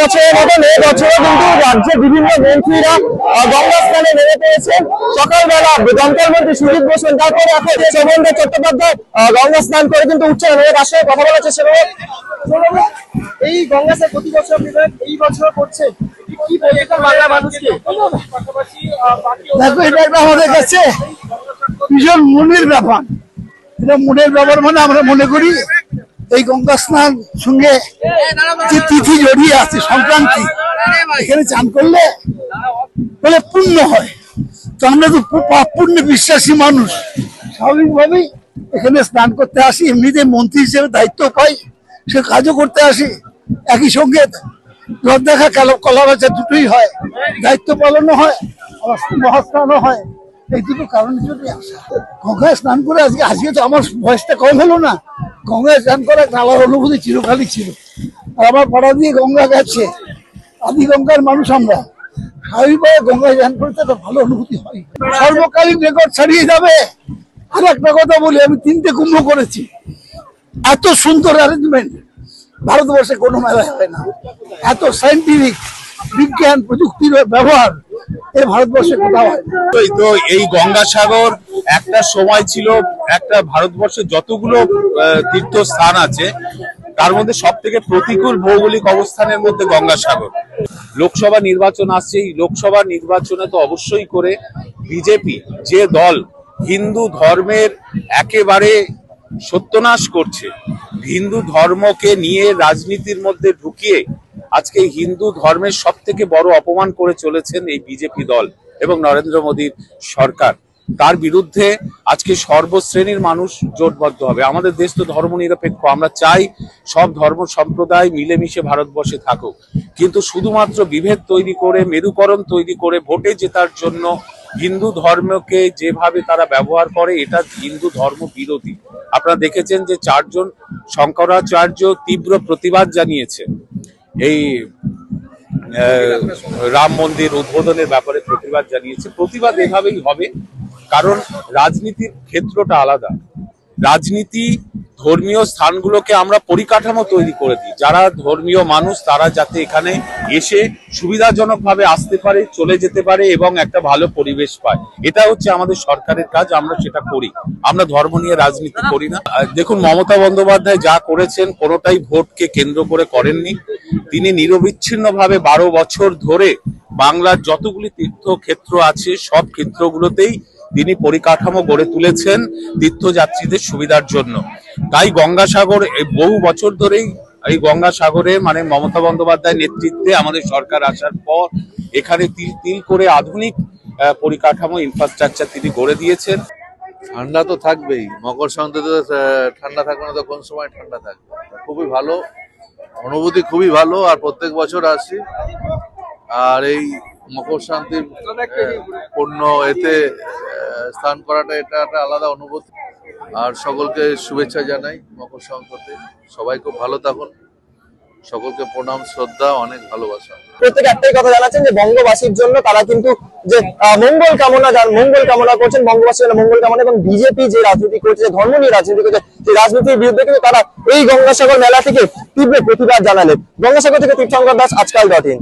বছরের মতন এই বছরও কিন্তু রাজ্যের বিভিন্ন মন্ত্রীরা গঙ্গা স্নানে নেমে পড়েছেন। সকালবেলা দমকল মন্ত্রী সুজিত বসুন, তারপরে এখন শোভনদেব চট্টোপাধ্যায় গঙ্গা স্নান করে কিন্তু উঠছেন। তার সঙ্গে কথা বলার চেষ্টা করবো। এই গঙ্গা স্নান প্রতি বছর আপনি এই বছর করছেন, কি বলবেন বাংলা মানুষকে? দেখো, এটা একটা আমাদের কাছে ভীষণ মনের ব্যাপার। এটা মনের ব্যাপার মানে আমরা মনে করি এই গঙ্গা স্নান সঙ্গে যে তিথি জড়িয়ে আছে সংক্রান্তি, এখানে চান করলে বলে পুণ্য হয়। তো আমরা তো পুণ্যে বিশ্বাসী মানুষ, স্বাভাবিকভাবেই এখানে স্নান করতে আসি। এমনিতে মন্ত্রী হিসেবে দায়িত্ব পাই, সে কাজও করতে আসি। একই সঙ্গে রথ দেখা কলা বেচা দুটোই হয়, দায়িত্ব পালনও হয়, মহাস্নানও হয়। এই দুটো কারণের জন্য আসা। গঙ্গায় স্নান করে আজকে তো আমার বয়সটা কম হলো না। গঙ্গায় স্নান করা একটা আলাদা অনুভূতি চিরকালই ছিল। আর আমার পাড়া দিয়ে গঙ্গা গেছে, আদি গঙ্গার মানুষ আমরা। স্বাভাবিকভাবে গঙ্গায় স্নান করতে একটা ভালো অনুভূতি হয়, সর্বকালীন রেকর্ড ছাড়িয়ে যাবে। আর একটা কথা বলি, আমি 3টে কুম্ভ করেছি। এত সুন্দর অ্যারেঞ্জমেন্ট ভারতবর্ষে কোনো মেলায় হয় না। এত সায়েন্টিফিক বিজ্ঞান প্রযুক্তির ব্যবহার এই ভারতবর্ষে কোথাও হয় না। তো এই গঙ্গাসাগর একটা সময় ছিল, একটা ভারতবর্ষের যতগুলো তীর্থস্থান আছে তার মধ্যে সব থেকে প্রতিকূল ভৌগোলিক অবস্থানের মধ্যে গঙ্গাসাগর। লোকসভা নির্বাচন আসছে, এই লোকসভা নির্বাচনে তো অবশ্যই করে বিজেপি যে দল হিন্দু ধর্মের একেবারে সত্যনাশ করছে, হিন্দু ধর্মকে নিয়ে রাজনীতির মধ্যে ঢুকিয়ে আজকে হিন্দু ধর্মের সব থেকে বড় অপমান করে চলেছেন এই বিজেপি দল এবং নরেন্দ্র মোদীর সরকার। তার বিরুদ্ধে আজকে সর্বশ্রেণীর মানুষ জোটবদ্ধ হবে। আমাদের দেশ তো ধর্মনিরপেক্ষ, আমরা চাই সব ধর্ম সম্প্রদায় মিলেমিশে ভারতবর্ষে থাকুক, কিন্তু শুধুমাত্র বিভেদ তৈরি করে, মেরুকরণ তৈরি করে ভোটে জেতার জন্য হিন্দু ধর্মকে যেভাবে তারা ব্যবহার করে, এটা হিন্দু ধর্ম বিরোধী। আপনারা দেখেছেন যে 4 জন শঙ্করাচার্য তীব্র প্রতিবাদ জানিয়েছে এই রাম মন্দির উদ্বোধনের ব্যাপারে প্রতিবাদ জানিয়েছে। প্রতিবাদ এভাবেই হবে, কারণ রাজনীতির ক্ষেত্রটা আলাদা। রাজনীতি ধর্মীয় স্থানগুলোকে আমরা পরিকাঠামো তৈরি করে দিই, যারা ধর্মীয় মানুষ তারা যাতে এখানে এসে সুবিধাজনকভাবে আসতে পারে, চলে যেতে পারে এবং একটা ভালো পরিবেশ পায়। এটা হচ্ছে আমাদের সরকারের কাজ, আমরা সেটা করি। আমরা ধর্ম নিয়ে রাজনীতি করি না। দেখুন, মমতা বন্দ্যোপাধ্যায় যা করেছেন কোনোটাই ভোটকে কেন্দ্র করে করেননি। তিনি নিরবিচ্ছিন্নভাবে 12 বছর ধরে বাংলার যতগুলি তীর্থক্ষেত্র আছে সব ক্ষেত্রগুলোতেই তিনি পরিকাঠামো গড়ে তুলেছেন তীর্থযাত্রীদের সুবিধার জন্য। তাই গঙ্গাসাগর বহু বছর ধরেই এই গঙ্গাসাগরে মানে মমতা বন্দ্যোপাধ্যায়ের নেতৃত্বে আমাদের সরকার আসার পর এখানে তিল তিল করে আধুনিক পরিকাঠামো ইনফ্রাস্ট্রাকচার তিনি গড়ে দিয়েছেন। ঠান্ডা তো থাকবেই, মকর সংক্রান্তিতে ঠান্ডা থাকবে না তো কোন সময় ঠান্ডা থাকবে। খুবই ভালো অনুভূতি, খুবই ভালো। আর প্রত্যেক বছর আসি, আর এই মকর শান্তির পূর্ণ এতে স্নান করাটা এটা একটা আলাদা অনুভূতি। আর সকলকে শুভেচ্ছা জানাই মকর সংক্রান্তি। সবাই খুব ভালো থাকুন, সকলকে প্রণাম, শ্রদ্ধা, অনেক ভালোবাসা। প্রত্যেকে একটাই কথা জানাচ্ছেন যে বঙ্গবাসীর জন্য তারা কিন্তু যে মঙ্গল কামনা করছেন, বঙ্গবাসীর জন্য মঙ্গল কামনা। এবং বিজেপি যে রাজনীতি করছে, যে ধর্ম নিয়ে রাজনীতি করছে, সেই রাজনীতির বিরুদ্ধে কিন্তু তারা এই গঙ্গাসাগর মেলা থেকে তীব্র প্রতিবাদ জানালেন। গঙ্গাসাগর থেকে তীর্থঙ্কর দাস, আজকাল.in।